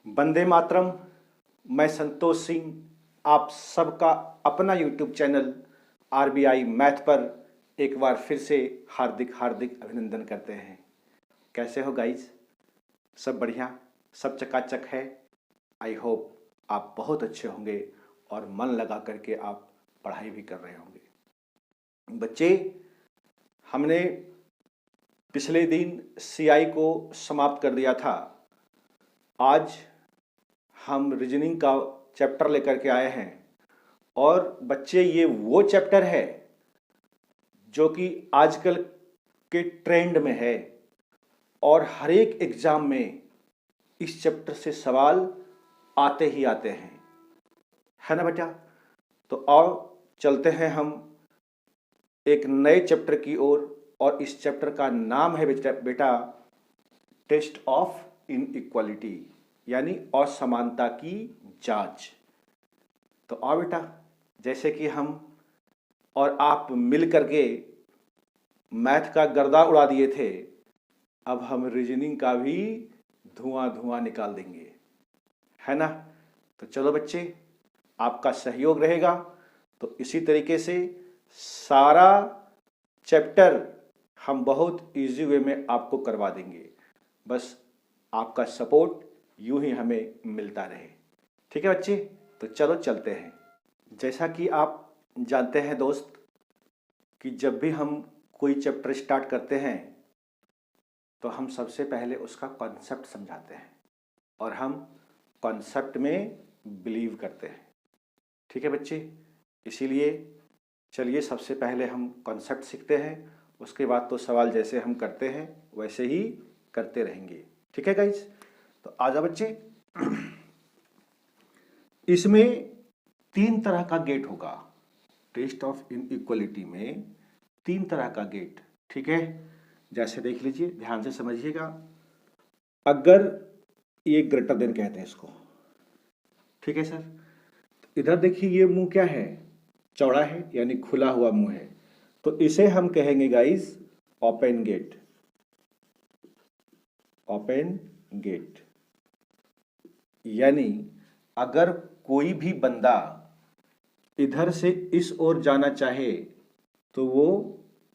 वंदे मातरम। मैं संतोष सिंह आप सबका अपना यूट्यूब चैनल आरबीआई मैथ पर एक बार फिर से हार्दिक हार्दिक अभिनंदन करते हैं। कैसे हो गाइज? सब बढ़िया, सब चकाचक है। आई होप आप बहुत अच्छे होंगे और मन लगा करके आप पढ़ाई भी कर रहे होंगे। बच्चे, हमने पिछले दिन सीआई को समाप्त कर दिया था। आज हम रीजनिंग का चैप्टर लेकर के आए हैं और बच्चे ये वो चैप्टर है जो कि आजकल के ट्रेंड में है और हर एक एग्जाम में इस चैप्टर से सवाल आते ही आते हैं, है ना बेटा? तो आओ चलते हैं हम एक नए चैप्टर की ओर और इस चैप्टर का नाम है बेटा टेस्ट ऑफ इनइक्वालिटी, यानी असमानता की जांच। तो आओ बेटा, जैसे कि हम और आप मिल करके मैथ का गर्दा उड़ा दिए थे, अब हम रीजनिंग का भी धुआं धुआं निकाल देंगे, है ना? तो चलो बच्चे, आपका सहयोग रहेगा तो इसी तरीके से सारा चैप्टर हम बहुत इजी वे में आपको करवा देंगे। बस आपका सपोर्ट यूं ही हमें मिलता रहे, ठीक है बच्चे? तो चलो चलते हैं। जैसा कि आप जानते हैं दोस्त कि जब भी हम कोई चैप्टर स्टार्ट करते हैं तो हम सबसे पहले उसका कॉन्सेप्ट समझाते हैं और हम कॉन्सेप्ट में बिलीव करते हैं, ठीक है बच्चे? इसीलिए चलिए सबसे पहले हम कॉन्सेप्ट सीखते हैं, उसके बाद तो सवाल जैसे हम करते हैं वैसे ही करते रहेंगे, ठीक है गाइज? तो आजा बच्चे। इसमें 3 तरह का गेट होगा। टेस्ट ऑफ इनइक्वालिटी में 3 तरह का गेट, ठीक है? जैसे देख लीजिए, ध्यान से समझिएगा। अगर ये ग्रेटर देन कहते हैं इसको, ठीक है सर? तो इधर देखिए, ये मुंह क्या है? चौड़ा है, यानी खुला हुआ मुंह है, तो इसे हम कहेंगे guys open gate. Open gate यानी अगर कोई भी बंदा इधर से इस ओर जाना चाहे तो वो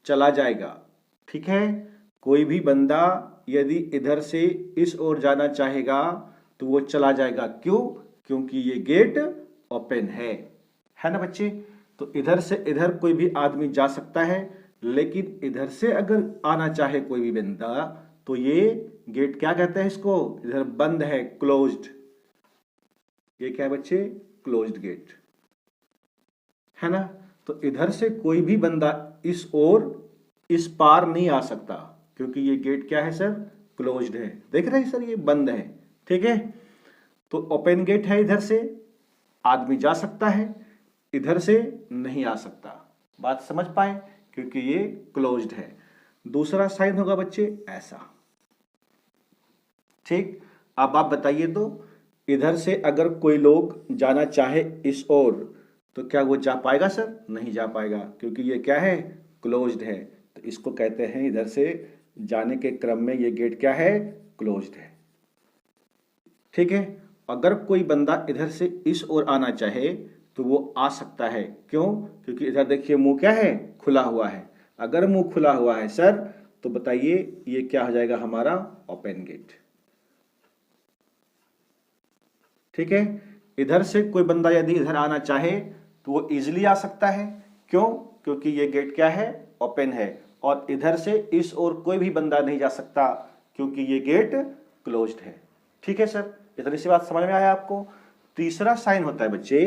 चला जाएगा, ठीक है? कोई भी बंदा यदि इधर से इस ओर जाना चाहेगा तो वो चला जाएगा। क्यों? क्योंकि ये गेट ओपन है ना बच्चे? तो इधर से इधर कोई भी आदमी जा सकता है, लेकिन इधर से अगर आना चाहे कोई भी बंदा तो ये गेट क्या कहते हैं इसको? इधर बंद है, क्लोज्ड। ये क्या है बच्चे? क्लोज्ड गेट, है ना? तो इधर से कोई भी बंदा इस ओर इस पार नहीं आ सकता क्योंकि ये गेट क्या है सर? क्लोज्ड है। देख रहे हैं सर, ये बंद है, ठीक है? तो ओपन गेट है, इधर से आदमी जा सकता है, इधर से नहीं आ सकता। बात समझ पाए? क्योंकि ये क्लोज्ड है। दूसरा साइन होगा बच्चे ऐसा, ठीक? अब आप बताइए तो इधर से अगर कोई लोग जाना चाहे इस ओर तो क्या वो जा पाएगा सर? नहीं जा पाएगा क्योंकि ये क्या है? क्लोज्ड है। तो इसको कहते हैं इधर से जाने के क्रम में ये गेट क्या है? क्लोज्ड है, ठीक है? अगर कोई बंदा इधर से इस ओर आना चाहे तो वो आ सकता है। क्यों? क्योंकि इधर देखिए मुंह क्या है? खुला हुआ है। अगर मुंह खुला हुआ है सर तो बताइए ये क्या हो जाएगा हमारा? ओपन गेट, ठीक है? इधर से कोई बंदा यदि इधर आना चाहे तो वो इजीली आ सकता है। क्यों? क्योंकि ये गेट क्या है? ओपन है। और इधर से इस ओर कोई भी बंदा नहीं जा सकता क्योंकि ये गेट क्लोज्ड है, ठीक है सर? इतनी सी बात समझ में आया आपको? तीसरा साइन होता है बच्चे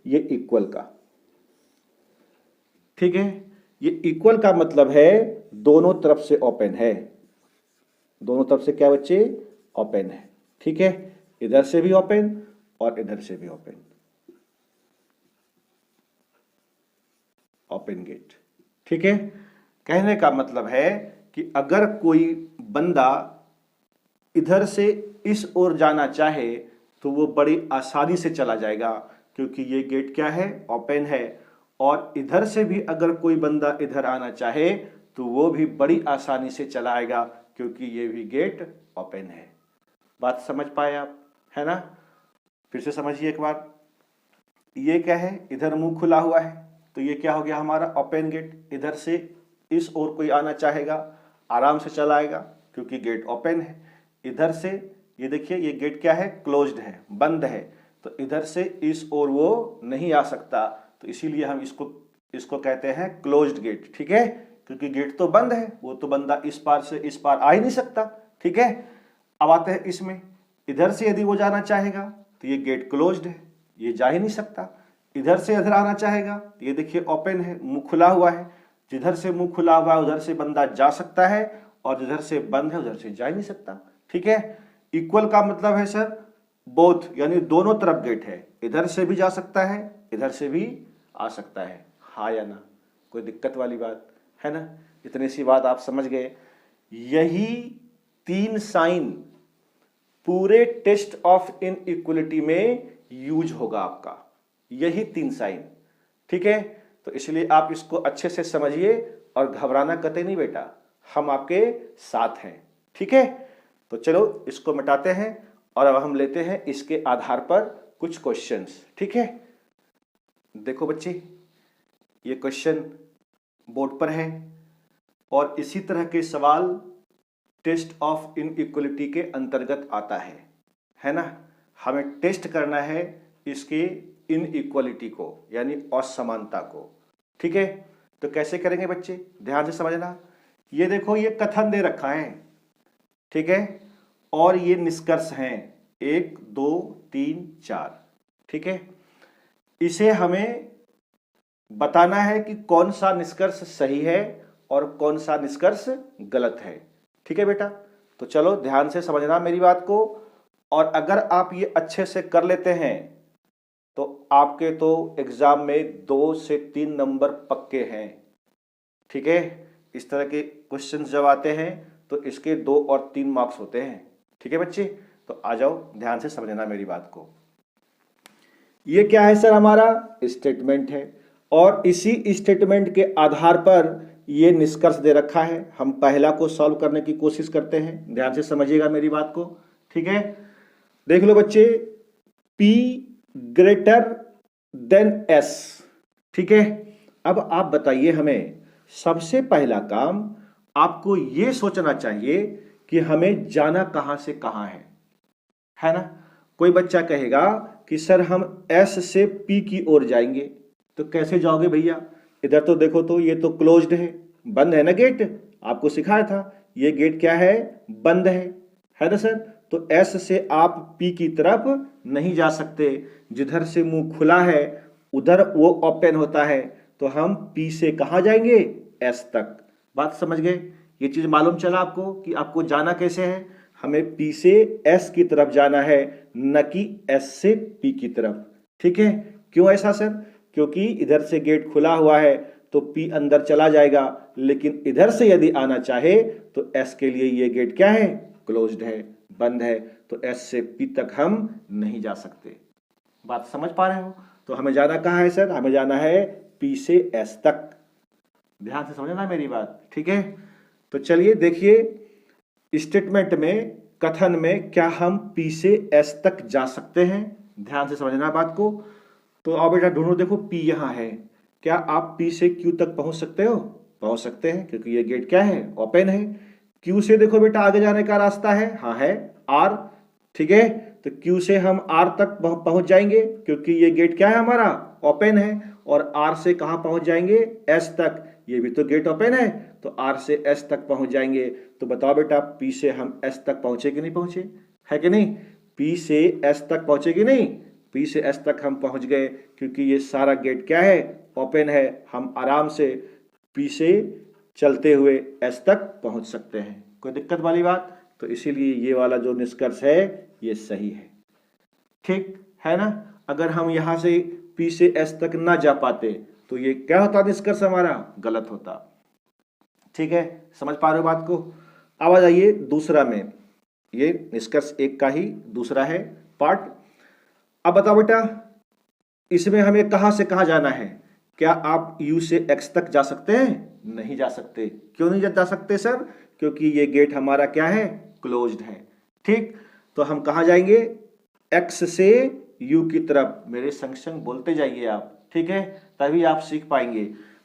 ये इक्वल का, ठीक है? ये इक्वल का मतलब है दोनों तरफ से ओपन है। दोनों तरफ से क्या बच्चे? ओपन है, ठीक है? इधर से भी ओपन और इधर से भी ओपन। ओपन गेट, ठीक है? कहने का मतलब है कि अगर कोई बंदा इधर से इस ओर जाना चाहे तो वो बड़ी आसानी से चला जाएगा क्योंकि ये गेट क्या है? ओपन है। और इधर से भी अगर कोई बंदा इधर आना चाहे तो वो भी बड़ी आसानी से चला आएगा क्योंकि ये भी गेट ओपन है। बात समझ पाए आप, है ना। फिर से समझिए एक बार, ये क्या है, इधर मुंह खुला हुआ है तो ये क्या हो गया हमारा ओपन गेट। इधर से इस ओर कोई आना चाहेगा आराम से चला आएगा क्योंकि गेट ओपन है। इधर से ये देखिए ये गेट क्या है, क्लोज्ड है, बंद है, तो इधर से इस ओर वो नहीं आ सकता, तो इसीलिए हम इसको कहते हैं क्लोज्ड गेट। ठीक है, क्योंकि गेट तो बंद है, वो तो बंदा इस पार से इस पार आ ही नहीं सकता। ठीक है, अब आते हैं इसमें, इधर से यदि वो जाना चाहेगा तो ये गेट क्लोज्ड है, ये जा ही नहीं सकता। इधर से इधर आना चाहेगा तो ये देखिए ओपन है, मुंह खुला हुआ है, जिधर से मुंह खुला हुआ है उधर से बंदा जा सकता है और जिधर से बंद है उधर से जा ही नहीं सकता। ठीक है, इक्वल का मतलब है सर बोथ, यानी दोनों तरफ गेट है, इधर से भी जा सकता है इधर से भी आ सकता है। हाँ या ना, कोई दिक्कत वाली बात है ना। इतनी सी बात आप समझ गए। यही 3 साइन पूरे टेस्ट ऑफ इनइक्वलिटी में यूज होगा आपका, यही 3 साइन। ठीक है, तो इसलिए आप इसको अच्छे से समझिए और घबराना कतई नहीं बेटा, हम आपके साथ हैं। ठीक है, तो चलो इसको मिटाते हैं और अब हम लेते हैं इसके आधार पर कुछ क्वेश्चंस। ठीक है, देखो बच्चे, ये क्वेश्चन बोर्ड पर है और इसी तरह के सवाल टेस्ट ऑफ इनइक्वलिटी के अंतर्गत आता है ना। हमें टेस्ट करना है इसके इनइक्वलिटी को, यानी असमानता को। ठीक है, तो कैसे करेंगे बच्चे, ध्यान से समझना। ये देखो ये कथन दे रखा है, ठीक है, और ये निष्कर्ष हैं 1 2 3 4। ठीक है, इसे हमें बताना है कि कौन सा निष्कर्ष सही है और कौन सा निष्कर्ष गलत है। ठीक है बेटा, तो चलो ध्यान से समझना मेरी बात को, और अगर आप ये अच्छे से कर लेते हैं तो आपके तो एग्जाम में 2 से 3 नंबर पक्के हैं। ठीक है, इस तरह के क्वेश्चन जब आते हैं तो इसके 2 और 3 मार्क्स होते हैं। ठीक है बच्चे, तो आ जाओ ध्यान से समझना मेरी बात को। ये क्या है सर, हमारा स्टेटमेंट है और इसी स्टेटमेंट के आधार पर ये निष्कर्ष दे रखा है। हम पहला को सॉल्व करने की कोशिश करते हैं, ध्यान से समझिएगा मेरी बात को। ठीक है, देख लो बच्चे, P ग्रेटर देन S। ठीक है, अब आप बताइए, हमें सबसे पहला काम आपको ये सोचना चाहिए कि हमें जाना कहां से कहां है ना। कोई बच्चा कहेगा कि सर हम S से P की ओर जाएंगे, तो कैसे जाओगे भैया, इधर तो देखो तो ये तो क्लोज्ड है, बंद है ना गेट, आपको सिखाया था ये गेट क्या है, बंद है ना सर। तो S से आप P की तरफ नहीं जा सकते, जिधर से मुंह खुला है उधर वो ओपन होता है, तो हम P से कहां जाएंगे, S तक। बात समझ गए, ये चीज मालूम चला आपको कि आपको जाना कैसे है, हमें P से S की तरफ जाना है, न कि S से P की तरफ। ठीक है, क्यों ऐसा सर, क्योंकि इधर से गेट खुला हुआ है तो P अंदर चला जाएगा, लेकिन इधर से यदि आना चाहे तो S के लिए ये गेट क्या है, क्लोज्ड है, बंद है, तो S से P तक हम नहीं जा सकते। बात समझ पा रहे हो, तो हमें जाना कहाँ है सर, हमें जाना है P से S तक। ध्यान से समझना मेरी बात। ठीक है, तो चलिए देखिए स्टेटमेंट में, कथन में, क्या हम P से S तक जा सकते हैं। ध्यान से समझना बात को। तो आओ बेटा ढूंढो, देखो P यहाँ है, क्या आप P से Q तक पहुंच सकते हो, पहुंच सकते हैं, क्योंकि ये गेट क्या है, ओपन है। Q से देखो बेटा आगे जाने का रास्ता है, हाँ है R। ठीक है, तो Q से हम R तक पहुंच जाएंगे, क्योंकि ये गेट क्या है हमारा, ओपन है। और R से कहां पहुंच जाएंगे, S तक, ये भी तो गेट ओपन है, तो R से S तक पहुंच जाएंगे। तो बताओ बेटा P से हम S तक पहुंचे कि नहीं पहुंचे, है कि नहीं, P से S तक पहुंचे कि नहीं, P से S तक हम पहुंच गए, क्योंकि ये सारा गेट क्या है, ओपन है, हम आराम से P से चलते हुए S तक पहुंच सकते हैं। कोई दिक्कत वाली बात, तो इसीलिए ये वाला जो निष्कर्ष है ये सही है। ठीक है ना, अगर हम यहां से P से S तक ना जा पाते तो ये क्या होता, निष्कर्ष हमारा गलत होता। ठीक है, समझ पा रहे हो बात को। अब आ जाइए दूसरा में, ये निष्कर्ष 1 का ही दूसरा है पार्ट। अब बताओ बेटा, इसमें हमें कहां से कहां जाना है, क्या आप U से X तक जा सकते हैं, नहीं जा सकते। क्यों नहीं जा सकते सर, क्योंकि ये गेट हमारा क्या है, क्लोज्ड है। ठीक, तो हम कहां जाएंगे, एक्स से यू की तरफ। मेरे संग संग बोलते जाइए आप, ठीक है, तभी आप सीख पाएंगे।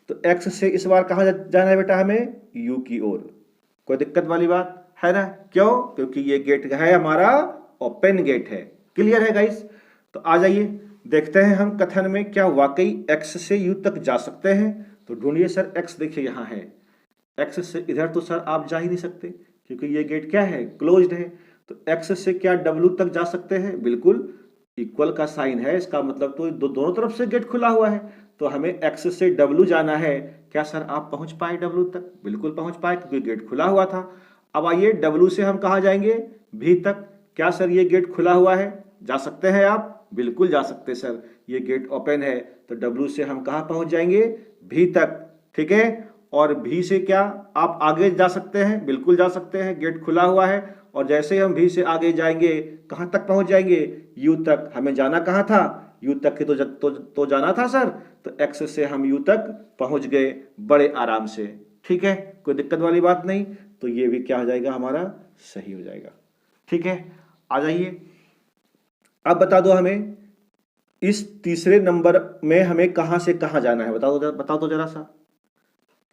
तो एक्स से इस बार कहाँ जाना है बेटा हमें? यू की ओर। कोई दिक्कत वाली बात है ना? क्यों? क्योंकि ये गेट है हमारा ओपन गेट है। क्लियर है गाइस? तो आ जाइए देखते हैं हम कथन में क्या वाकई एक्स से यू तक जा सकते हैं। तो ढूंढिए सर, एक्स देखिए यहाँ है, एक्स से इधर तो सर आप जा ही नहीं सकते क्योंकि ये गेट क्या है? क्लोज्ड है। तो एक्स से क्या डब्ल्यू तक जा सकते हैं? बिल्कुल, इक्वल का साइन है, इसका मतलब तो दोनों तरफ से गेट खुला हुआ है। तो हमें एक्स से डब्ल्यू जाना है। क्या सर आप पहुंच पाए डब्ल्यू तक? बिल्कुल पहुंच पाए क्योंकि गेट खुला हुआ था। अब आइए डब्ल्यू से हम कहा जाएंगे? भी तक। क्या सर ये गेट खुला हुआ है? जा सकते हैं आप? बिल्कुल जा सकते सर, ये गेट ओपन है। तो डब्ल्यू से हम कहाँ पहुंच जाएंगे? भी तक, ठीक है। और भी से क्या आप आगे जा सकते हैं? बिल्कुल जा सकते हैं, गेट खुला हुआ है। और जैसे ही हम भी से आगे जाएंगे कहाँ तक पहुंच जाएंगे? यू तक। हमें जाना कहाँ था? यू तक ही तो जाना था सर। तो एक्स से हम यू तक पहुंच गए बड़े आराम से, ठीक है, कोई दिक्कत वाली बात नहीं। तो ये भी क्या हो जाएगा हमारा? सही हो जाएगा, ठीक है। आ जाइए, अब बता दो हमें इस तीसरे नंबर में हमें कहां से कहां जाना है? बताओ तो जरा सा।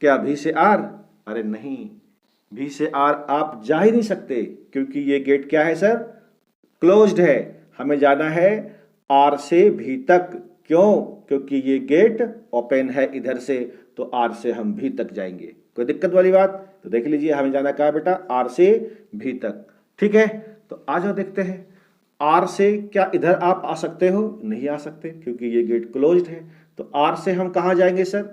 क्या भी से आर? अरे नहीं, भी से आर आप जा ही नहीं सकते क्योंकि ये गेट क्या है सर? क्लोज्ड है। हमें जाना है आर से भी तक। क्यों? क्योंकि ये गेट ओपन है इधर से। तो आर से हम भी तक जाएंगे। कोई दिक्कत वाली बात? तो देख लीजिए हमें जाना क्या है बेटा? आर से भी तक, ठीक है। तो आ जाओ देखते हैं, आर से क्या इधर आप आ सकते हो? नहीं आ सकते क्योंकि ये गेट क्लोज्ड है। तो आर से हम कहाँ जाएंगे सर?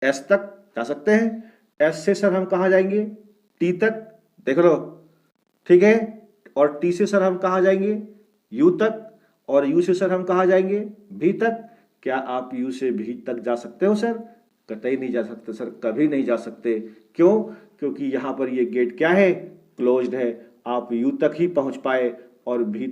एस तक जा सकते हैं। एस से सर हम कहाँ जाएंगे? टी तक, देख लो, ठीक है। और टी से सर हम कहाँ जाएंगे? यू तक। और यू से सर हम कहाँ जाएंगे? भी तक। क्या आप यू से भी तक जा सकते हो सर? कतई नहीं जा सकते सर, कभी नहीं जा सकते। क्यों? क्योंकि यहाँ पर ये गेट क्या है? क्लोज्ड है। आप यू तक ही पहुंच पाए और भी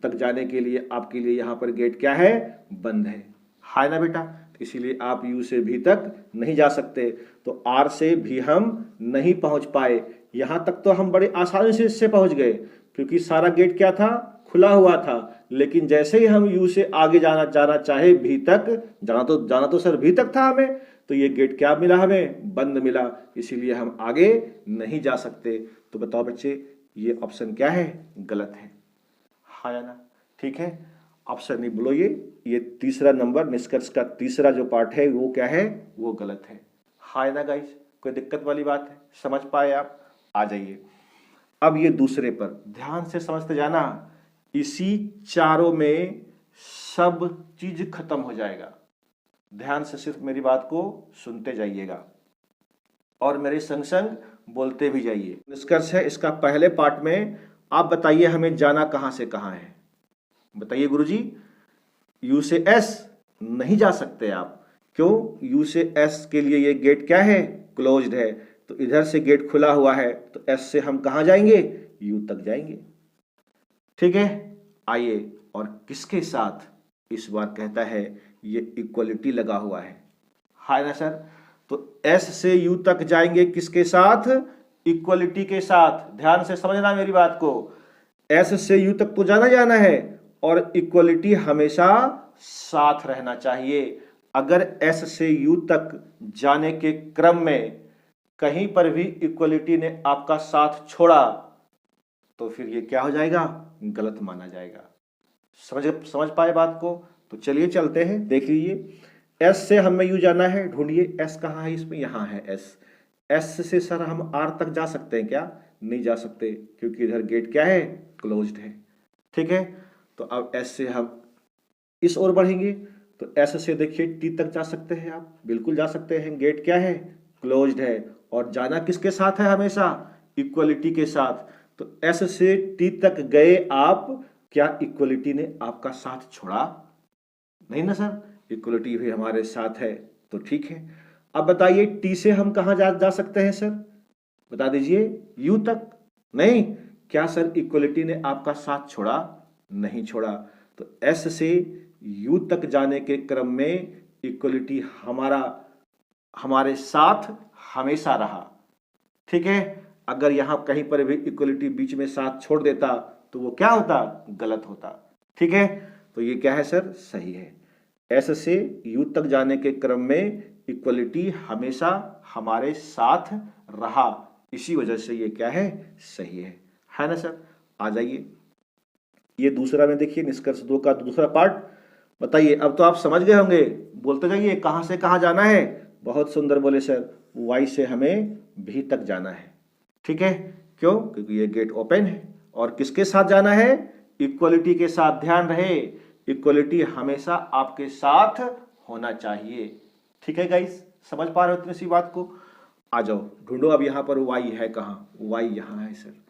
तक जाने के लिए आपके लिए यहाँ पर गेट क्या है? बंद है ना बेटा? इसीलिए आप यू से भी तक नहीं जा सकते। तो आर से भी हम नहीं पहुंच पाए। यहां तक तो हम बड़े आसानी से इससे पहुंच गए क्योंकि सारा गेट क्या था? खुला हुआ था। लेकिन जैसे ही हम यू से आगे जाना चाहे भी तक, जाना तो सर भी तक था हमें। तो ये गेट क्या मिला हमें? बंद मिला। इसीलिए हम आगे नहीं जा सकते। तो बताओ बच्चे, ये ऑप्शन क्या है? गलत है, हाँ या ना? ठीक है, ऑप्शन नहीं बोलो। ये तीसरा नंबर, निष्कर्ष का तीसरा जो पार्ट है वो क्या है? वो गलत है, हाँ ना गाइस? कोई दिक्कत वाली बात है? समझ पाए आप? आ जाइए अब ये दूसरे पर ध्यान से समझते जाना। इसी चारों में सब चीज खत्म हो जाएगा। ध्यान से सिर्फ मेरी बात को सुनते जाइएगा और मेरे संग संग बोलते भी जाइए। निष्कर्ष है इसका पहले पार्ट में। आप बताइए हमें जाना कहां से कहां है? बताइए गुरुजी। यू से एस नहीं जा सकते आप। क्यों? यू से एस के लिए ये गेट क्या है? क्लोज्ड है। तो इधर से गेट खुला हुआ है। तो एस से हम कहां जाएंगे? यू तक जाएंगे, ठीक है। आइए, और किसके साथ? इस बार कहता है ये इक्वलिटी लगा हुआ है ना सर? तो एस से यू तक जाएंगे किसके साथ? इक्वलिटी के साथ। ध्यान से समझना मेरी बात को। एस से यू तक तो जाना है और इक्वलिटी हमेशा साथ रहना चाहिए। अगर एस से यू तक जाने के क्रम में कहीं पर भी इक्वलिटी ने आपका साथ छोड़ा तो फिर ये क्या हो जाएगा? गलत माना जाएगा। समझ पाए बात को? तो चलिए चलते हैं, देख लीजिए। एस से हमें यू जाना है, ढूंढिए एस कहाँ है इसमें? यहाँ है एस। एस से सर हम आर तक जा सकते हैं क्या? नहीं जा सकते क्योंकि इधर गेट क्या है? क्लोज्ड है, ठीक है। तो अब एस से हम इस ओर बढ़ेंगे। तो एस से देखिए टी तक जा सकते हैं आप? बिल्कुल जा सकते हैं, गेट क्या है? क्लोज्ड है। और जाना किसके साथ है? हमेशा इक्वलिटी के साथ। तो एस से टी तक गए आप, क्या इक्वलिटी ने आपका साथ छोड़ा? नहीं ना सर, इक्वलिटी भी हमारे साथ है, तो ठीक है। अब बताइए टी से हम कहां जा सकते हैं सर? बता दीजिए। यू तक। नहीं, क्या सर इक्वलिटी ने आपका साथ छोड़ा? नहीं छोड़ा। तो एस से यू तक जाने के क्रम में इक्वलिटी हमारे साथ हमेशा रहा, ठीक है। अगर यहां कहीं पर भी इक्वलिटी बीच में साथ छोड़ देता तो वो क्या होता? गलत होता। ठीक है, तो ये क्या है सर, सही है। एस से यू तक जाने के क्रम में इक्वलिटी हमेशा हमारे साथ रहा, इसी वजह से ये क्या है, सही है ना सर। आ जाइए, ये दूसरा में देखिए निष्कर्ष 2 का दूसरा पार्ट। बताइए, अब तो आप समझ गए होंगे, बोलते जाइए कहां से कहां जाना है। बहुत सुंदर बोले सर, वाई से हमें भी तक जाना है। ठीक है, क्यों, क्योंकि ये गेट ओपन है। और किसके साथ जाना है, इक्वलिटी के साथ। ध्यान रहे, इक्वलिटी हमेशा आपके साथ होना चाहिए। ठीक है गाइस, समझ पा रहे हो इतनी सी बात को। आ जाओ, ढूंढो अब यहां पर वाई है कहां, वाई यहां है सर।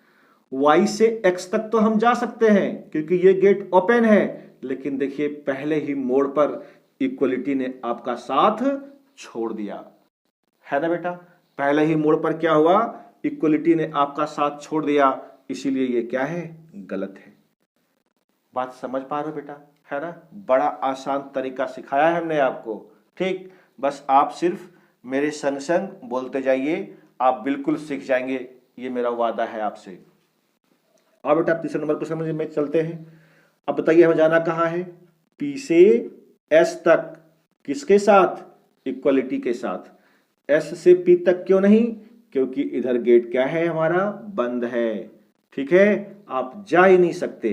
y से x तक तो हम जा सकते हैं क्योंकि ये गेट ओपन है, लेकिन देखिए पहले ही मोड़ पर इक्वलिटी ने आपका साथ छोड़ दिया है ना बेटा। पहले ही मोड़ पर क्या हुआ, इक्वलिटी ने आपका साथ छोड़ दिया, इसीलिए ये क्या है, गलत है। बात समझ पा रहे हो बेटा, है ना। बड़ा आसान तरीका सिखाया है हमने आपको। ठीक, बस आप सिर्फ मेरे संग संग बोलते जाइए, आप बिल्कुल सीख जाएंगे, ये मेरा वादा है आपसे। अब बेटा तीसरे नंबर क्वेश्चन में चलते हैं। अब बताइए हमें जाना कहाँ है, P से S तक, किसके साथ, इक्वलिटी के साथ। S से P तक क्यों नहीं, क्योंकि इधर गेट क्या है हमारा, बंद है। ठीक है, आप जा ही नहीं सकते,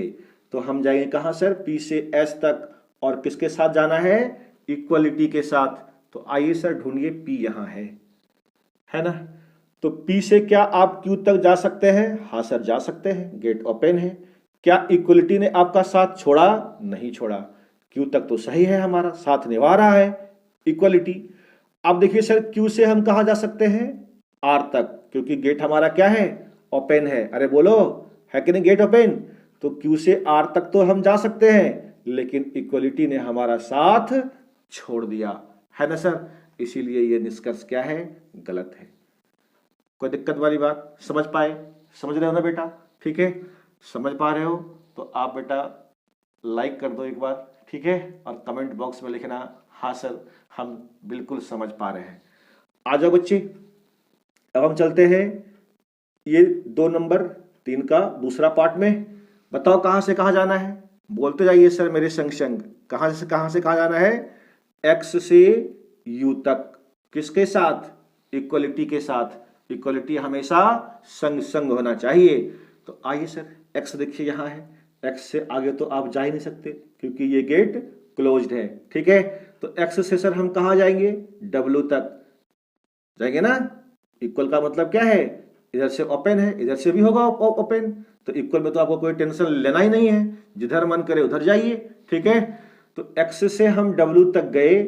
तो हम जाएंगे कहाँ सर, P से S तक, और किसके साथ जाना है, इक्वलिटी के साथ। तो आइए सर ढूंढिए, P यहाँ है ना। तो P से क्या आप Q तक जा सकते हैं, हाँ सर जा सकते हैं, गेट ओपन है। क्या इक्वलिटी ने आपका साथ छोड़ा, नहीं छोड़ा, Q तक तो सही है, हमारा साथ निभा रहा है इक्वलिटी। अब देखिए सर, Q से हम कहां जा सकते हैं, R तक, क्योंकि गेट हमारा क्या है, ओपन है। अरे बोलो, है कि नहीं गेट ओपन। तो Q से R तक तो हम जा सकते हैं, लेकिन इक्वलिटी ने हमारा साथ छोड़ दिया है ना सर, इसीलिए ये निष्कर्ष क्या है, गलत है। कोई दिक्कत वाली बात, समझ पाए, समझ रहे हो ना बेटा। ठीक है, समझ पा रहे हो तो आप बेटा लाइक कर दो एक बार, ठीक है, और कमेंट बॉक्स में लिखना हाँ सर हम बिल्कुल समझ पा रहे हैं। आ जाओ बच्चे, अब हम चलते हैं ये 2 नंबर 3 का दूसरा पार्ट में। बताओ कहां से कहां जाना है, बोलते जाइए सर मेरे संग संग, कहां से कहां जाना है, x से u तक, किसके साथ, इक्वलिटी के साथ। इक्वलिटी हमेशा संग संग होना चाहिए। तो आइए सर, x देखिए यहाँ है, x से आगे तो आप जा ही नहीं सकते क्योंकि ये गेट क्लोज्ड है। ठीक है, तो x से सर हम कहाँ जाएंगे, w तक जाएंगे ना। इक्वल का मतलब क्या है, इधर से ओपन है, इधर से भी होगा ओपन, तो इक्वल में तो आपको कोई टेंशन लेना ही नहीं है, जिधर मन करे उधर जाइए। ठीक है, तो x से हम w तक गए,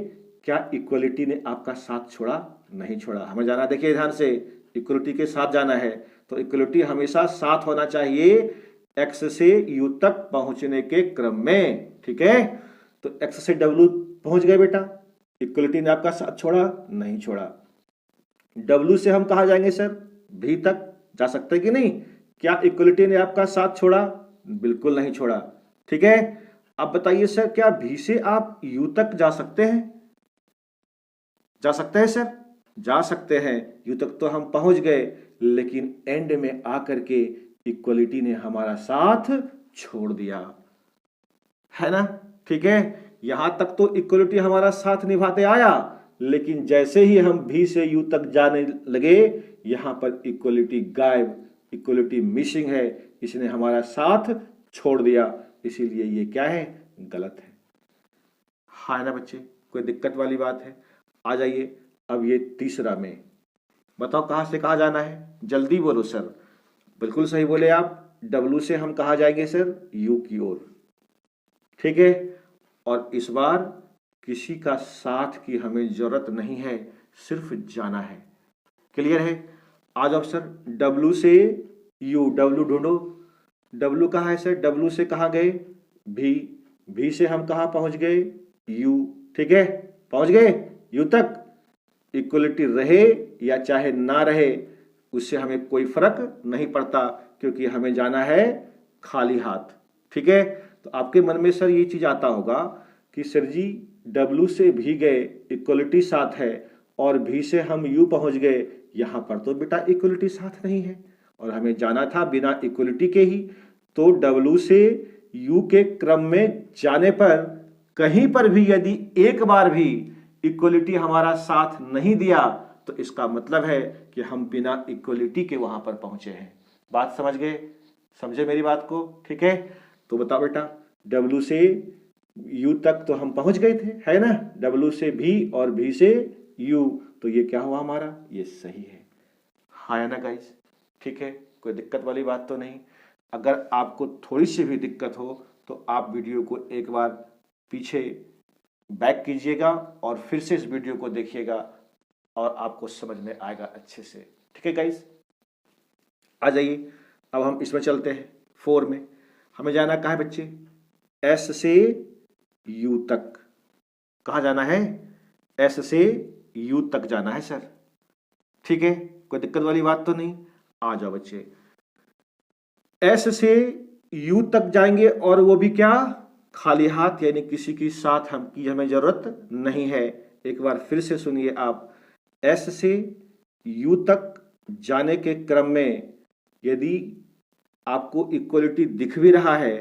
क्या इक्वलिटी ने आपका साथ छोड़ा, नहीं छोड़ा। हमें जाना, देखिए ध्यान से, इक्वलिटी के साथ जाना है, तो इक्वलिटी हमेशा साथ होना चाहिए x से u तक पहुंचने के क्रम में। ठीक है, तो x से w पहुंच गए बेटा, इक्वलिटी ने आपका साथ छोड़ा, नहीं छोड़ा। w से हम कहा जाएंगे सर, v तक जा सकते कि नहीं, क्या इक्वलिटी ने आपका साथ छोड़ा, बिल्कुल नहीं छोड़ा। ठीक है, अब बताइए सर, क्या v से आप u तक जा सकते हैं, जा सकते हैं सर, जा सकते हैं, यू तक तो हम पहुंच गए, लेकिन एंड में आकर के इक्वलिटी ने हमारा साथ छोड़ दिया है ना। ठीक है, यहां तक तो इक्वलिटी हमारा साथ निभाते आया, लेकिन जैसे ही हम भी से यू तक जाने लगे, यहां पर इक्वलिटी गायब, इक्वलिटी मिसिंग है, इसने हमारा साथ छोड़ दिया, इसीलिए ये क्या है, गलत है। हाँ ना बच्चे, कोई दिक्कत वाली बात है। आ जाइए अब ये तीसरा में, बताओ कहां से कहां जाना है, जल्दी बोलो सर। बिल्कुल सही बोले आप, W से हम कहां जाएंगे सर, U की ओर। ठीक है, और इस बार किसी का साथ की हमें जरूरत नहीं है, सिर्फ जाना है। क्लियर है, आ जाओ सर, W से U, W ढूंढो, W कहां है सर, W से कहां गए, V से हम कहां पहुंच गए, U। ठीक है, पहुंच गए U तक, इक्वलिटी रहे या चाहे ना रहे उससे हमें कोई फर्क नहीं पड़ता, क्योंकि हमें जाना है खाली हाथ। ठीक है, तो आपके मन में सर ये चीज आता होगा कि सर जी W से भी गए, इक्वलिटी साथ है, और V से हम U पहुंच गए, यहां पर तो बेटा इक्वलिटी साथ नहीं है और हमें जाना था बिना इक्वलिटी के ही। तो W से यू के क्रम में जाने पर कहीं पर भी यदि एक बार भी इक्वलिटी हमारा साथ नहीं दिया तो इसका मतलब है कि हम बिना इक्वलिटी के वहां पर पहुंचे हैं। बात समझ गए? समझे मेरी बात को? ठीक है, तो बताओ बेटा, W से U तक तो हम पहुंच गए थे, है ना? W से V और V से U, तो ये क्या हुआ हमारा? ये सही है। हाँ या ना गाइस? ठीक है, कोई दिक्कत वाली बात तो नहीं। अगर आपको थोड़ी सी भी दिक्कत हो तो आप वीडियो को एक बार पीछे बैक कीजिएगा और फिर से इस वीडियो को देखिएगा और आपको समझ में आएगा अच्छे से। ठीक है गाइस, आ जाइए, अब हम इसमें चलते हैं 4 में। हमें जाना कहाँ है बच्चे? S से U तक। कहाँ जाना है? S से U तक जाना है सर। ठीक है, कोई दिक्कत वाली बात तो नहीं। आ जाओ बच्चे, S से U तक जाएंगे और वो भी क्या? खाली हाथ, यानी किसी की साथ हमें जरूरत नहीं है। एक बार फिर से सुनिए आप, S से U तक जाने के क्रम में यदि आपको इक्वलिटी दिख भी रहा है,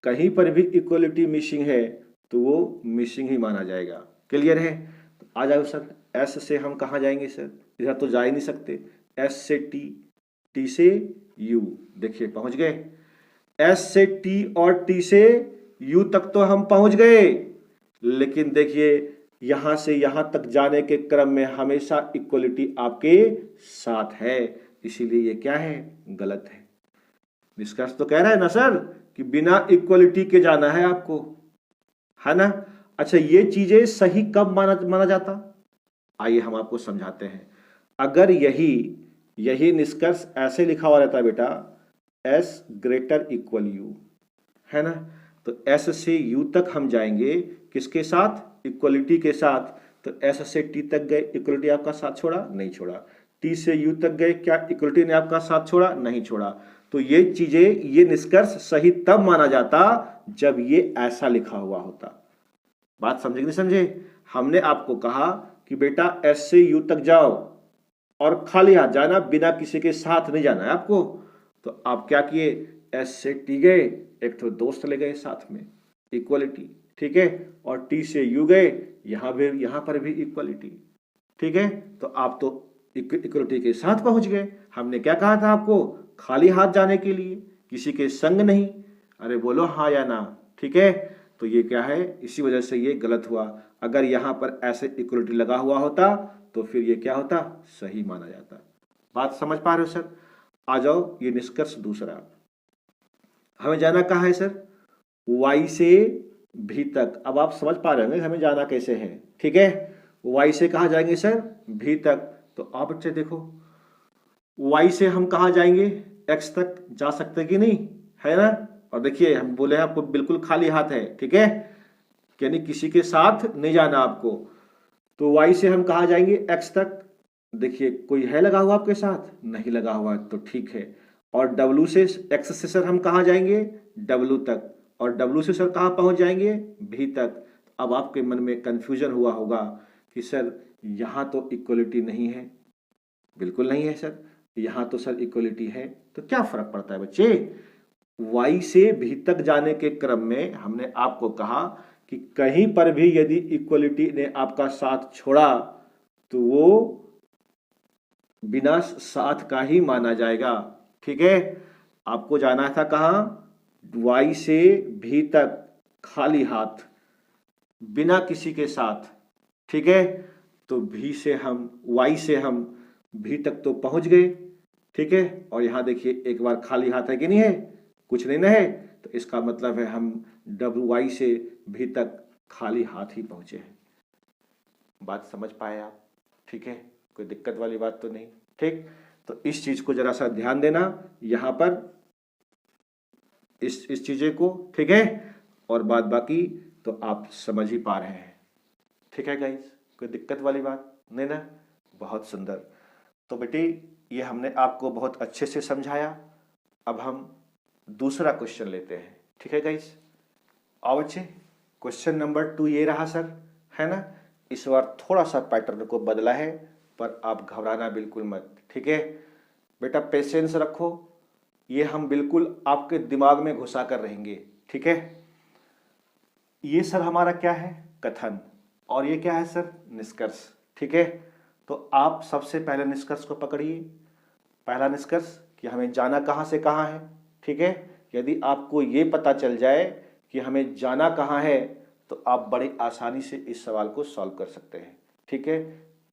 कहीं पर भी इक्वलिटी मिसिंग है, तो वो मिसिंग ही माना जाएगा। क्लियर है? तो आ जाओ सर, S से हम कहाँ जाएंगे सर? इधर तो जा ही नहीं सकते। S से T, T से U, देखिए पहुंच गए। S से T और T से U तक तो हम पहुंच गए, लेकिन देखिए यहां से यहां तक जाने के क्रम में हमेशा इक्वलिटी आपके साथ है, इसीलिए ये क्या है? गलत है। निष्कर्ष तो कह रहा है ना सर कि बिना इक्वलिटी के जाना है आपको, है ना? अच्छा, ये चीजें सही कब माना जाता? आइए हम आपको समझाते हैं। अगर यही निष्कर्ष ऐसे लिखा हुआ रहता बेटा, S ग्रेटर इक्वल U, है ना? तो S से U तक हम जाएंगे किसके साथ? इक्वलिटी के साथ। तो S से T तक गए, इक्वलिटी आपका साथ छोड़ा? नहीं छोड़ा। T से U तक गए, क्या इक्वलिटी ने आपका साथ छोड़ा? नहीं छोड़ा। तो ये चीजें, ये निष्कर्ष सही तब माना जाता जब ये ऐसा लिखा हुआ होता। बात समझे कि नहीं समझे? हमने आपको कहा कि बेटा S से U तक जाओ और खाली हाथ जाना, बिना किसी के साथ नहीं जाना है आपको। तो आप क्या किए? S से T गए, एक तो दोस्त ले गए साथ में, इक्वलिटी, ठीक है, और T से U गए, यहां पर भी इक्वलिटी, ठीक है। तो आप तो इक्वलिटी के साथ पहुंच गए। हमने क्या कहा था आपको? खाली हाथ जाने के लिए, किसी के संग नहीं। अरे बोलो हाँ या ना? ठीक है, तो ये क्या है? इसी वजह से ये गलत हुआ। अगर यहां पर ऐसे इक्वलिटी लगा हुआ होता तो फिर ये क्या होता? सही माना जाता। बात समझ पा रहे हो सर? आ जाओ, ये निष्कर्ष दूसरा। हमें जाना कहाँ है सर? Y से V तक। अब आप समझ पा रहे होंगे हमें जाना कैसे है, ठीक है? Y से कहाँ जाएंगे सर? V तक। तो आप बच्चे देखो, Y से हम कहाँ जाएंगे? X तक जा सकते कि नहीं, है ना? और देखिए हम बोले हैं आपको बिल्कुल खाली हाथ है, ठीक है, यानी किसी के साथ नहीं जाना आपको। तो Y से हम कहाँ जाएंगे? X तक। देखिए कोई है लगा हुआ आपके साथ? नहीं लगा हुआ, तो ठीक है। और W से, X से सर हम कहाँ जाएंगे? W तक। और W से सर कहाँ पहुंच जाएंगे? V तक। अब आपके मन में कंफ्यूजन हुआ होगा कि सर यहाँ तो इक्वलिटी नहीं है। बिल्कुल नहीं है सर, यहाँ तो सर इक्वलिटी है। तो क्या फर्क पड़ता है बच्चे? Y से V तक जाने के क्रम में हमने आपको कहा कि कहीं पर भी यदि इक्वलिटी ने आपका साथ छोड़ा तो वो बिना साथ का ही माना जाएगा, ठीक है। आपको जाना था कहां? Y से V तक खाली हाथ, बिना किसी के साथ, ठीक है। तो Y से हम V तक तो पहुंच गए, ठीक है। और यहां देखिए एक बार खाली हाथ है कि नहीं है? कुछ नहीं ना है, तो इसका मतलब है हम Y से V तक खाली हाथ ही पहुंचे हैं। बात समझ पाए आप? ठीक है, कोई दिक्कत वाली बात तो नहीं, ठीक। तो इस चीज को जरा सा ध्यान देना यहां पर, इस चीजें को, ठीक है। और बात बाकी तो आप समझ ही पा रहे हैं, ठीक है गाइस, कोई दिक्कत वाली बात नहीं ना? बहुत सुंदर। तो बेटी ये हमने आपको बहुत अच्छे से समझाया। अब हम दूसरा क्वेश्चन लेते हैं, ठीक है गाइस। आओ बच्चे, क्वेश्चन नंबर 2 ये रहा सर, है ना? इस बार थोड़ा सा पैटर्न को बदला है, पर आप घबराना बिल्कुल मत, ठीक है बेटा। पेशेंस रखो, ये हम बिल्कुल आपके दिमाग में घुसा कर रहेंगे, ठीक है, ये सर हमारा क्या है, कथन, और ये क्या है सर, निष्कर्ष। ठीक है, तो आप सबसे पहले निष्कर्ष को पकड़िए। पहला निष्कर्ष कि हमें जाना कहाँ से कहाँ है। ठीक है, यदि आपको ये पता चल जाए कि हमें जाना कहाँ है तो आप बड़ी आसानी से इस सवाल को सॉल्व कर सकते हैं। ठीक है,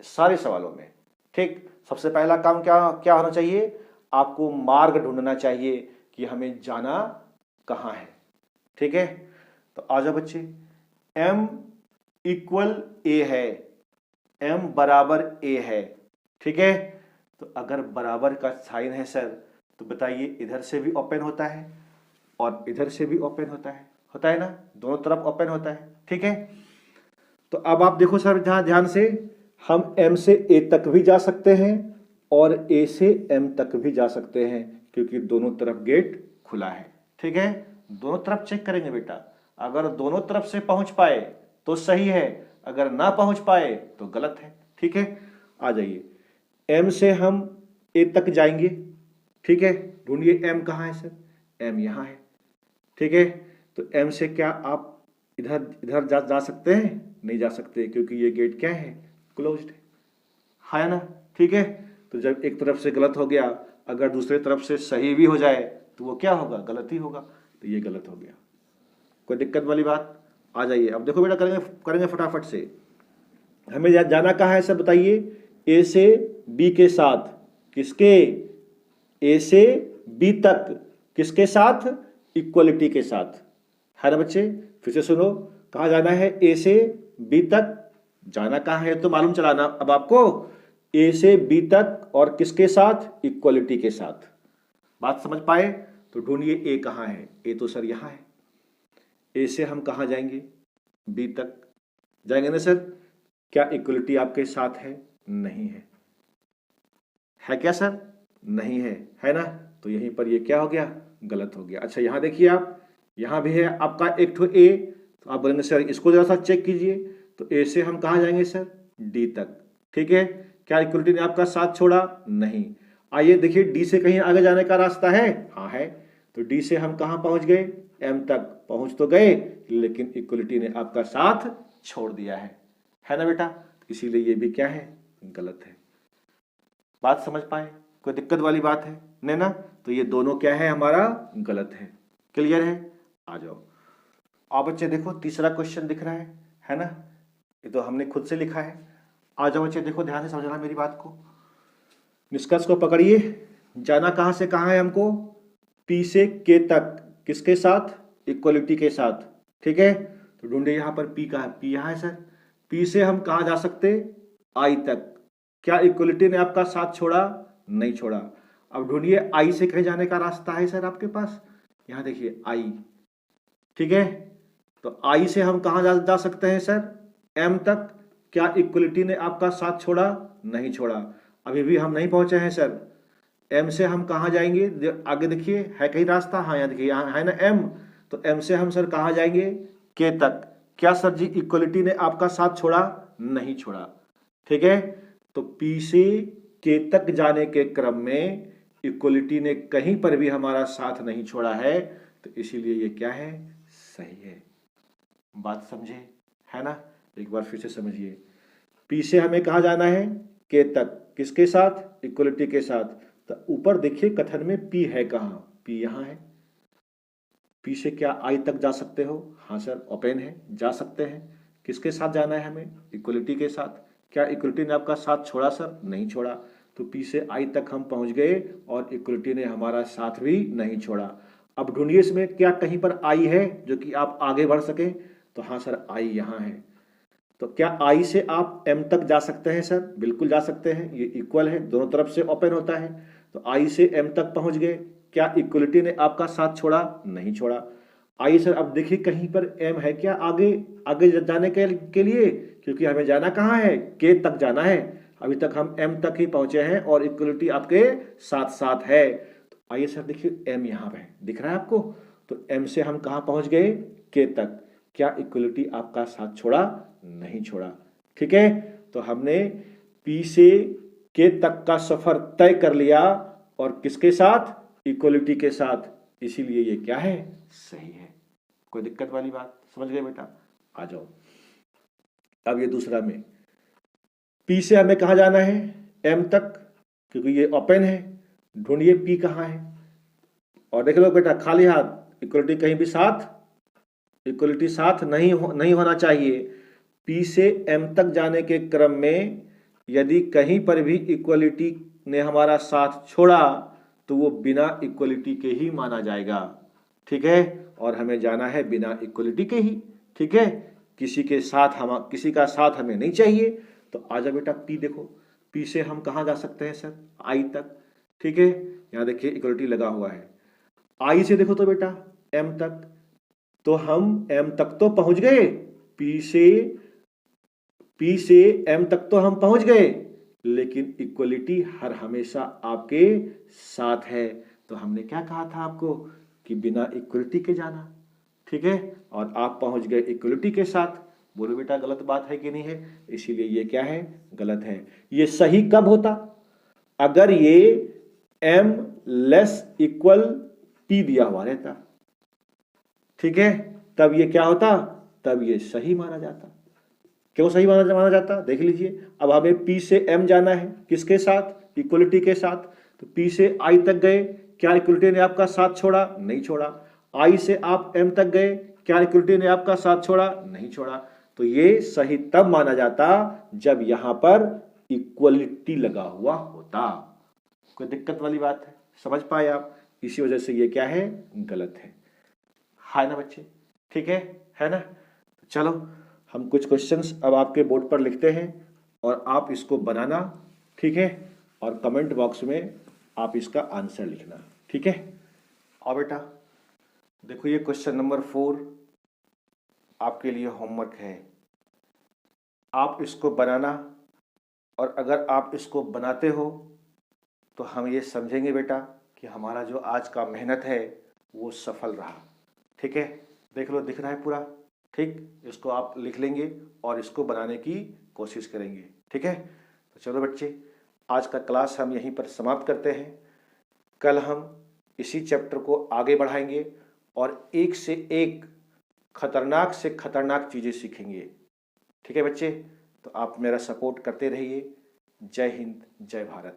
सारे सवालों में। ठीक, सबसे पहला काम क्या क्या होना चाहिए, आपको मार्ग ढूंढना चाहिए कि हमें जाना कहाँ है। ठीक है, तो आ जाओ बच्चे, m इक्वल a है, m बराबर a है। ठीक है, तो अगर बराबर का साइन है सर तो बताइए इधर से भी ओपन होता है और इधर से भी ओपन होता है ना, दोनों तरफ ओपन होता है। ठीक है, तो अब आप देखो सर ध्यान से, हम m से a तक भी जा सकते हैं और a से m तक भी जा सकते हैं क्योंकि दोनों तरफ गेट खुला है। ठीक है, दोनों तरफ चेक करेंगे बेटा, अगर दोनों तरफ से पहुंच पाए तो सही है, अगर ना पहुंच पाए तो गलत है। ठीक है, आ जाइए, m से हम a तक जाएंगे। ठीक है, ढूंढिए m कहाँ है सर, m यहाँ है। ठीक है, तो m से क्या आप इधर इधर जा सकते हैं, नहीं जा सकते क्योंकि ये गेट क्या है, क्लोज्ड है ना। ठीक है, तो जब एक तरफ से गलत हो गया, अगर दूसरे तरफ से सही भी हो जाए तो वो क्या होगा, गलत ही होगा, तो ये गलत हो गया। कोई दिक्कत वाली बात, आ जाइए। अब देखो बेटा, करेंगे फटाफट से। हमें जाना कहाँ है सर बताइए, ए से बी के साथ, किसके, ए से बी तक, किसके साथ, इक्वलिटी के साथ, है ना बच्चे। फिर से सुनो, कहाँ जाना है, ए से बी तक। जाना कहाँ है तो मालूम चलाना अब आपको, ए से बी तक और किसके साथ, इक्वलिटी के साथ। बात समझ पाए, तो ढूंढिए ए कहाँ है, ए तो सर यहाँ है। ए से हम कहाँ जाएंगे, बी तक जाएंगे ना सर। क्या इक्वलिटी आपके साथ है, नहीं है क्या सर, नहीं है ना, तो यहीं पर ये क्या हो गया, गलत हो गया। अच्छा यहाँ देखिए आप, यहाँ भी है आपका एक ठो ए, तो आप बोलेंगे सर इसको जरा सा चेक कीजिए, तो ए से हम कहाँ जाएंगे सर, डी तक। ठीक है, क्या इक्वलिटी ने आपका साथ छोड़ा, नहीं। आइए देखिए, डी से कहीं आगे जाने का रास्ता है, हाँ है, तो डी से हम कहाँ पहुंच गए, एम तक पहुंच तो गए, लेकिन इक्वलिटी ने आपका साथ छोड़ दिया है ना बेटा, इसीलिए ये भी क्या है, गलत है। बात समझ पाए, कोई दिक्कत वाली बात है नहीं ना, तो ये दोनों क्या है, हमारा गलत है। क्लियर है, आ जाओ। आप बच्चे देखो, तीसरा क्वेश्चन दिख रहा है ना, ये तो हमने खुद से लिखा है। आ जाओ बच्चे, देखो ध्यान से समझना मेरी बात को, निष्कर्ष को पकड़िए। जाना कहाँ से कहाँ है हमको, पी से के तक, किसके साथ, इक्वलिटी के साथ। ठीक है, तो ढूंढे यहाँ पर पी का है, पी यहाँ है सर। पी से हम कहाँ जा सकते, आई तक। क्या इक्वलिटी ने आपका साथ छोड़ा, नहीं छोड़ा। अब ढूंढिए आई से कहीं जाने का रास्ता है सर आपके पास, यहाँ देखिए आई। ठीक है, तो आई से हम कहाँ जा सकते हैं सर, एम तक। क्या इक्वलिटी ने आपका साथ छोड़ा, नहीं छोड़ा। अभी भी हम नहीं पहुंचे हैं सर। एम से हम कहाँ जाएंगे, आगे देखिए है कहीं रास्ता, हाँ यहाँ देखिए, यहाँ है ना एम, तो एम से हम सर कहाँ जाएंगे, के तक। क्या सर जी इक्वलिटी ने आपका साथ छोड़ा, नहीं छोड़ा। ठीक है, तो पी से के तक जाने के क्रम में इक्वलिटी ने कहीं पर भी हमारा साथ नहीं छोड़ा है, तो इसीलिए ये क्या है, सही है। बात समझे, है ना, एक बार फिर से समझिए। पी से हमें कहाँ जाना है, के तक, किसके साथ, इक्वलिटी के साथ। तो ऊपर देखिए कथन में पी है कहाँ, पी यहाँ है। पी से क्या आई तक जा सकते हो, हाँ सर ओपन है, जा सकते हैं। किसके साथ जाना है हमें, इक्वलिटी के साथ। क्या इक्वलिटी ने आपका साथ छोड़ा सर, नहीं छोड़ा। तो पी से आई तक हम पहुंच गए और इक्वलिटी ने हमारा साथ भी नहीं छोड़ा। अब ढूंढिए इसमें क्या कहीं पर आई है जो कि आप आगे बढ़ सके, तो हाँ सर आई यहाँ है। तो क्या आई से आप एम तक जा सकते हैं सर, बिल्कुल जा सकते हैं, ये इक्वल है, दोनों तरफ से ओपन होता है। तो आई से एम तक पहुंच गए। क्या इक्वलिटी ने आपका साथ छोड़ा, नहीं छोड़ा। आइए सर अब देखिए कहीं पर एम है क्या आगे, आगे जाने के लिए, क्योंकि हमें जाना कहाँ है, के तक जाना है। अभी तक हम एम तक ही पहुंचे हैं और इक्वलिटी आपके साथ साथ है। तो आइए सर देखिए एम यहाँ पे दिख रहा है आपको, तो एम से हम कहाँ पहुंच गए, के तक। क्या इक्वलिटी आपका साथ छोड़ा, नहीं छोड़ा। ठीक है, तो हमने पी से के तक का सफर तय कर लिया और किसके साथ, इक्वलिटी के साथ, इसीलिए ये क्या है, सही है। कोई दिक्कत वाली बात? समझ गए बेटा? आ जाओ। अब ये दूसरा में P से हमें कहाँ जाना है? M तक, क्योंकि ये ओपन है। ढूंढिए P कहाँ है। और देख लो बेटा, खाली हाथ, इक्वलिटी कहीं भी साथ, इक्वलिटी साथ नहीं होना चाहिए। P से M तक जाने के क्रम में यदि कहीं पर भी इक्वलिटी ने हमारा साथ छोड़ा तो वो बिना इक्वलिटी के ही माना जाएगा। ठीक है, और हमें जाना है बिना इक्वलिटी के ही। ठीक है, किसी का साथ हमें नहीं चाहिए। तो आजा बेटा, P देखो, P से हम कहाँ जा सकते हैं सर? I तक। ठीक है, यहाँ देखिए इक्वलिटी लगा हुआ है। I से देखो तो बेटा M तक, तो हम M तक तो पहुंच गए। P से M तक तो हम पहुंच गए, लेकिन इक्वलिटी हर हमेशा आपके साथ है। तो हमने क्या कहा था आपको कि बिना इक्वलिटी के जाना। ठीक है, और आप पहुंच गए इक्वलिटी के साथ। बोलो बेटा, गलत बात है कि नहीं है? इसीलिए ये क्या है? गलत है। ये सही कब होता? अगर ये M लेस इक्वल P दिया हुआ रहता। ठीक है, तब ये क्या होता? तब ये सही माना जाता। क्यों सही माना जाता? देख लीजिए, अब हमें P से M जाना है, किसके साथ? इक्वलिटी के साथ। तो P से I तक गए, क्या इक्वलिटी ने आपका साथ छोड़ा? नहीं छोड़ा। I से आप M तक गए, क्या इक्वलिटी ने आपका साथ छोड़ा? नहीं छोड़ा। तो ये सही तब माना जाता जब यहां पर इक्वलिटी लगा हुआ होता। कोई दिक्कत वाली बात है? समझ पाए आप? इसी वजह से ये क्या है? गलत है ना बच्चे? ठीक है ना? चलो, हम कुछ क्वेश्चंस अब आपके बोर्ड पर लिखते हैं और आप इसको बनाना। ठीक है, और कमेंट बॉक्स में आप इसका आंसर लिखना। ठीक है, और बेटा देखो, ये क्वेश्चन नंबर 4 आपके लिए होमवर्क है। आप इसको बनाना, और अगर आप इसको बनाते हो तो हम ये समझेंगे बेटा कि हमारा जो आज का मेहनत है वो सफल रहा। ठीक है, देख लो, दिख रहा है पूरा? ठीक, इसको आप लिख लेंगे और इसको बनाने की कोशिश करेंगे। ठीक है, तो चलो बच्चे, आज का क्लास हम यहीं पर समाप्त करते हैं। कल हम इसी चैप्टर को आगे बढ़ाएंगे और एक से एक खतरनाक से खतरनाक चीज़ें सीखेंगे। ठीक है बच्चे, तो आप मेरा सपोर्ट करते रहिए। जय हिंद, जय भारत।